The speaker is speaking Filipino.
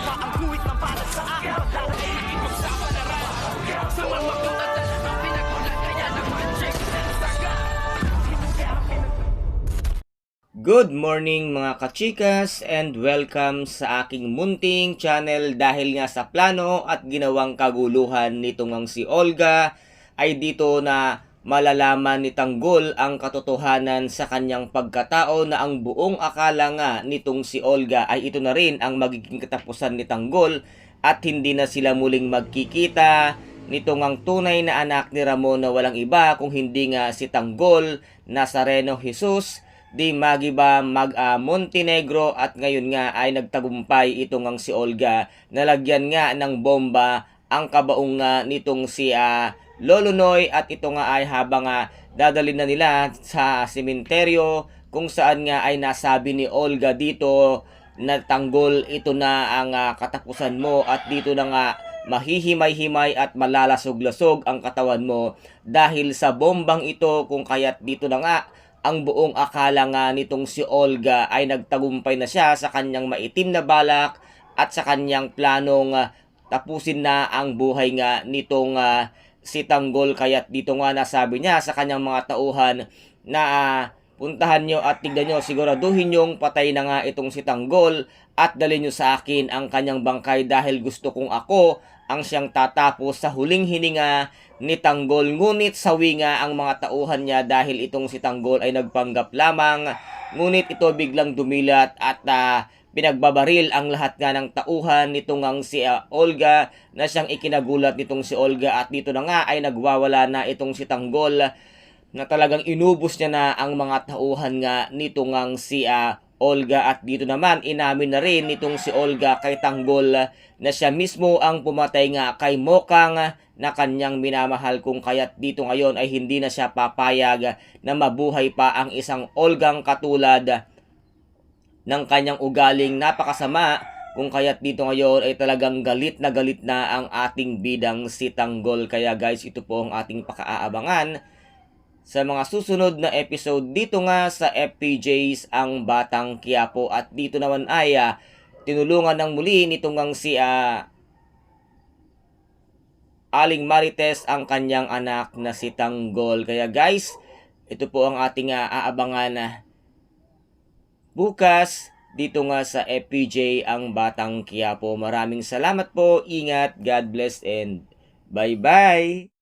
ang guhit na para sa akin. Pagdarating ipagsapalaran sa mga magkatatan ang pinagmulan kaya naman check na saga. Good morning mga kachikas and welcome sa aking munting channel. Dahil nga sa plano at ginawang kaguluhan nitong ang si Olga ay dito na malalaman ni Tanggol ang katotohanan sa kanyang pagkatao na ang buong akala nga nitong si Olga ay ito na rin ang magiging katapusan ni Tanggol at hindi na sila muling magkikita nitong ang tunay na anak ni Ramon na walang iba kung hindi nga si Tanggol Nazareno Jesus di Magiba Montenegro. At ngayon nga ay nagtagumpay itong ang si Olga. Nalagyan nga ng bomba ang kabaong nga nitong si Lolo Noy, at ito nga ay habang dadalhin na nila sa sementeryo kung saan nga ay nasabi ni Olga dito na Tanggol, ito na ang katapusan mo at dito na nga mahihimay-himay at malalasog-lasog ang katawan mo dahil sa bombang ito. Kung kaya't dito na nga ang buong akala nga nitong si Olga ay nagtagumpay na siya sa kanyang maitim na balak at sa kanyang planong tapusin na ang buhay nga nitong si Tanggol. Kaya't dito nga nasabi niya sa kanyang mga tauhan na puntahan nyo at tignan nyo, siguraduhin nyong patay na nga itong si Tanggol at dalhin nyo sa akin ang kanyang bangkay dahil gusto kong ako ang siyang tatapos sa huling hininga ni Tanggol. Ngunit sawi nga ang mga tauhan niya dahil itong si Tanggol ay nagpanggap lamang. Ngunit ito biglang dumilat at pinagbabaril ang lahat nga ng tauhan nitong ang si Olga na siyang ikinagulat nitong si Olga. At dito na nga ay nagwawala na itong si Tanggol na talagang inubos niya na ang mga tauhan nga nitong ang si Olga. At dito naman inamin na rin nitong si Olga kay Tanggol na siya mismo ang pumatay nga kay Mokang na kanyang minamahal. Kung kaya't dito ngayon ay hindi na siya papayag na mabuhay pa ang isang Olgang katulad ng kanyang ugaling napakasama. Kung kaya't dito ngayon ay talagang galit na ang ating bidang si Tanggol. Kaya guys, ito po ang ating pakaabangan sa mga susunod na episode dito nga sa FPJ's Ang Batang Quiapo. At dito naman ay tinulungan ng muli nitong ang si Aling Marites ang kanyang anak na si Tanggol. Kaya guys, ito po ang ating aabangan bukas dito nga sa FPJ Ang Batang Quiapo. Maraming salamat po, ingat, God bless and bye bye.